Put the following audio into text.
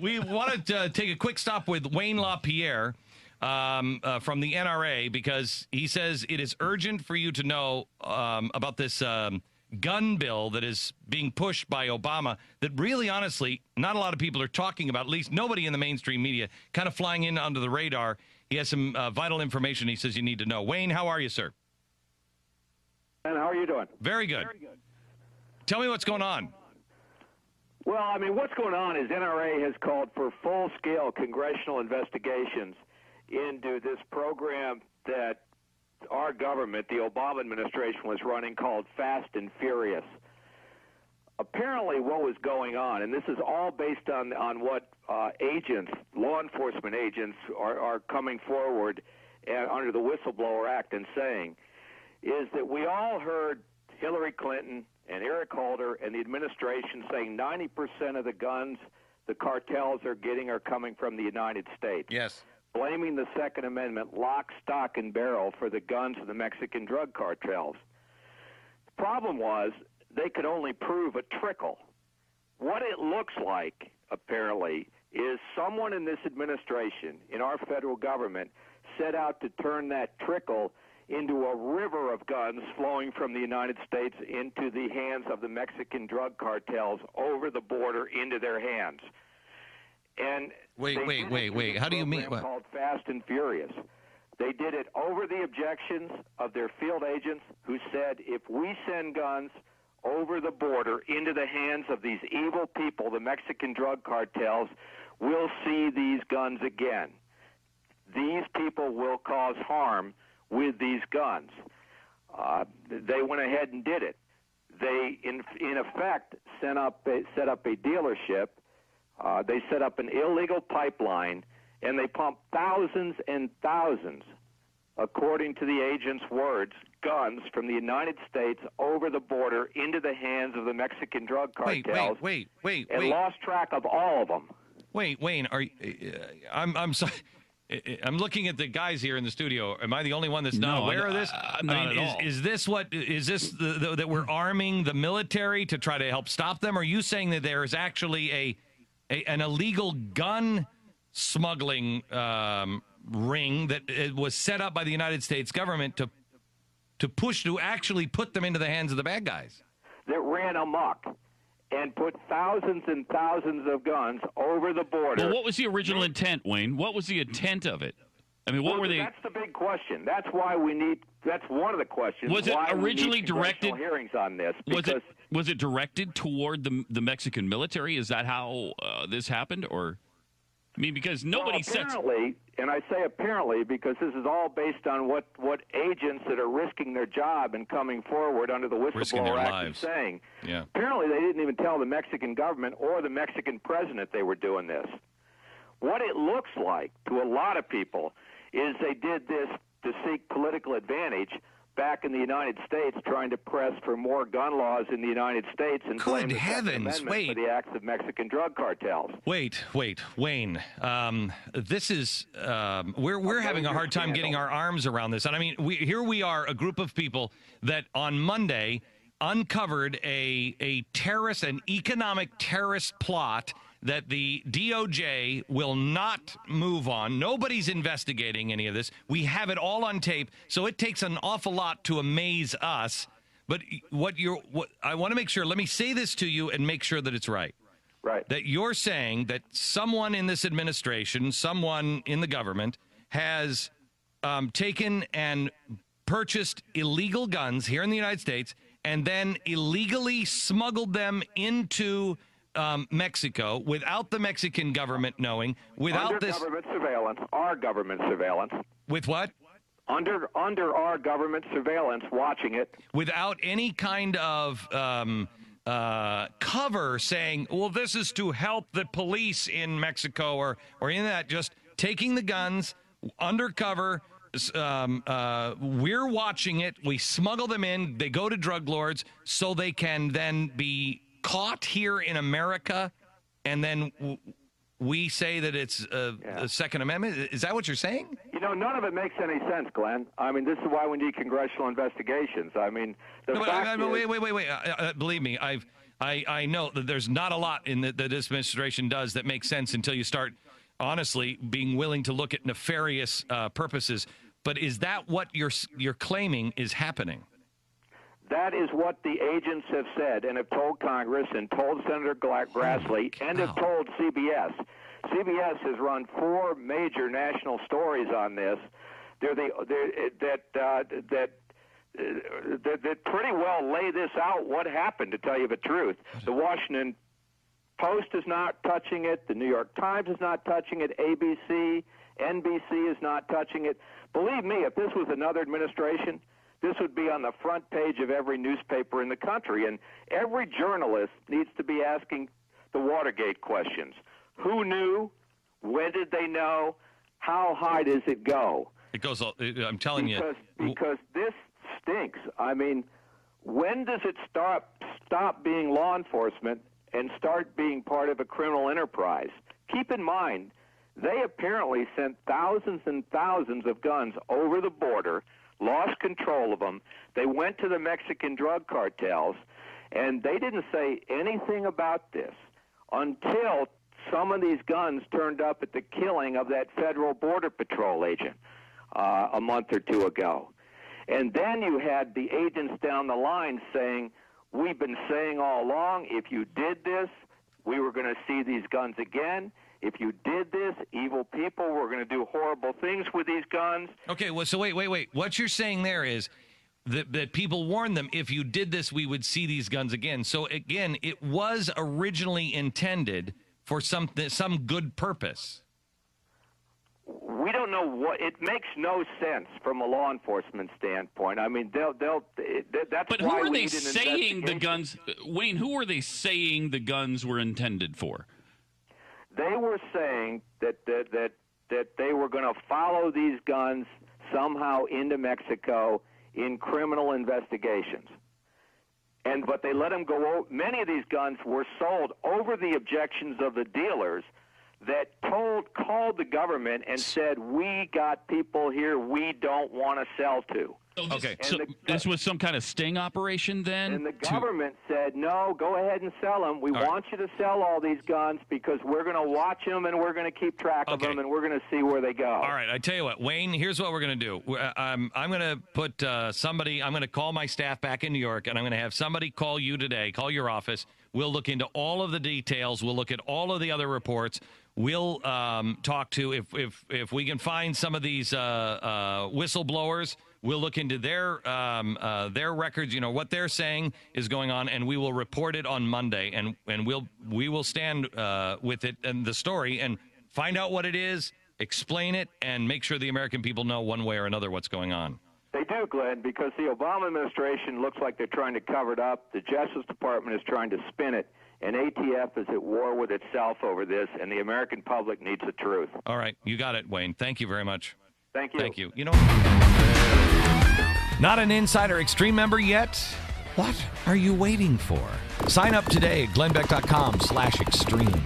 We wanted to take a quick stop with Wayne Lapierre from the NRA because he says it is urgent for you to know about this gun bill that is being pushed by Obama that really, honestly, not a lot of people are talking about, at least nobody in the mainstream media, kind of flying in under the radar. He has some vital information he says you need to know. Wayne, how are you, sir? And how are you doing? Very good. Very good. Tell me what's going on. Well, I mean, what's going on is NRA has called for full-scale congressional investigations into this program that our government, the Obama administration, was running called Fast and Furious. Apparently what was going on, and this is all based on what agents, law enforcement agents, are coming forward under the Whistleblower Act and saying, is that we all heard Hillary Clinton and Eric Holder and the administration saying 90% of the guns the cartels are getting are coming from the United States. Yes. Blaming the Second Amendment lock, stock, and barrel for the guns of the Mexican drug cartels. The problem was they could only prove a trickle. What it looks like, apparently, is someone in this administration, in our federal government, set out to turn that trickle into a river of guns flowing from the United States into the hands of the Mexican drug cartels over the border into their hands. And wait. How do you mean? What? Called Fast and Furious. They did it over the objections of their field agents who said, if we send guns over the border into the hands of these evil people, the Mexican drug cartels, we'll see these guns again. These people will cause harm with these guns. They went ahead and did it. They, in effect, set up a dealership. They set up an illegal pipeline, and they pumped thousands and thousands, according to the agent's words, guns from the United States over the border into the hands of the Mexican drug cartels. Wait. And lost track of all of them. Wait, Wayne, I'm sorry. I'm looking at the guys here in the studio. Am I the only one that's not aware of this? Not at all. Is this that we're arming the military to try to help stop them? Or are you saying that there is actually an illegal gun smuggling ring that was set up by the United States government to actually put them into the hands of the bad guys? That ran amok and put thousands and thousands of guns over the border. Well, what was the original intent, Wayne? What was the intent of it? I mean, what were they? That's the big question. That's why we need. That's one of the questions. Was it why originally we need directed? Hearings on this. Was it directed toward the Mexican military? Is that how this happened, or? I mean, because nobody apparently, and I say apparently because this is all based on what agents that are risking their job and coming forward under the Whistleblower Act are saying. Yeah. Apparently, they didn't even tell the Mexican government or the Mexican president they were doing this. What it looks like to a lot of people is they did this to seek political advantage back in the United States, trying to press for more gun laws in the United States and blame the Second Amendment for the acts of Mexican drug cartels. Wait, Wayne. This is we're having a hard time getting our arms around this. And I mean, here we are, a group of people that on Monday uncovered a terrorist, an economic terrorist plot that the DOJ will not move on. Nobody's investigating any of this. We have it all on tape, so it takes an awful lot to amaze us. But what I want to make sure, let me say this to you and make sure that it's right. Right. That you're saying that someone in this administration, someone in the government, has taken and purchased illegal guns here in the United States and then illegally smuggled them into Mexico without the Mexican government knowing, without under government surveillance, our government surveillance. With what? Under our government surveillance, watching it. Without any kind of cover saying, well, this is to help the police in Mexico or in that, just taking the guns undercover. We're watching it. We smuggle them in. They go to drug lords so they can then be caught here in America, and then we say that it's a Second Amendment. Is that what you're saying? You know, none of it makes any sense, Glenn. I mean, this is why we need congressional investigations. I mean, wait. Believe me, I know that there's not a lot in that this administration does that makes sense until you start, honestly, being willing to look at nefarious purposes. But is that what you're claiming is happening? That is what the agents have said and have told Congress and told Senator Grassley and have told CBS. CBS has run 4 major national stories on this. That pretty well lay this out, what happened, to tell you the truth. The Washington Post is not touching it. The New York Times is not touching it. ABC, NBC is not touching it. Believe me, if this was another administration, this would be on the front page of every newspaper in the country. And every journalist needs to be asking the Watergate questions. Who knew? When did they know? How high does it go? It goes, I'm telling you. Because this stinks. I mean, when does it stop being law enforcement and start being part of a criminal enterprise? Keep in mind, they apparently sent thousands and thousands of guns over the border, lost control of them. They went to the Mexican drug cartels, and they didn't say anything about this until some of these guns turned up at the killing of that federal Border Patrol agent a month or 2 ago. And then you had the agents down the line saying, we've been saying all along, if you did this, we were going to see these guns again. If you did this, evil people were going to do horrible things with these guns. Okay, well, so wait. What you're saying there is that people warned them, if you did this, we would see these guns again. So, again, it was originally intended for some good purpose. We don't know what. It makes no sense from a law enforcement standpoint. I mean, that's but why who are we they need an saying the investigation. guns, Wayne, who are they saying the guns were intended for? They were saying that they were going to follow these guns somehow into Mexico in criminal investigations. But they let them go. Many of these guns were sold over the objections of the dealers that called the government and said, we got people here we don't want to sell to. So this was some kind of sting operation then? And the government said, no, go ahead and sell them. We want you to sell all these guns because we're going to watch them and we're going to keep track of them and we're going to see where they go. All right, I tell you what, Wayne, here's what we're going to do. I'm going to put somebody, I'm going to call my staff back in New York, and I'm going to have somebody call you today, call your office. We'll look into all of the details. We'll look at all of the other reports. We'll talk to, if we can find some of these whistleblowers, we'll look into their records, what they're saying is going on, and we will report it on Monday, and we will stand with it and the story and find out what it is, explain it, and make sure the American people know one way or another what's going on. They do, Glenn, because the Obama administration looks like they're trying to cover it up. The Justice Department is trying to spin it, and ATF is at war with itself over this, and the American public needs the truth. All right, you got it, Wayne. Thank you very much. Thank you. Thank you. Not an Insider Extreme member yet? What are you waiting for? Sign up today at glennbeck.com/extreme.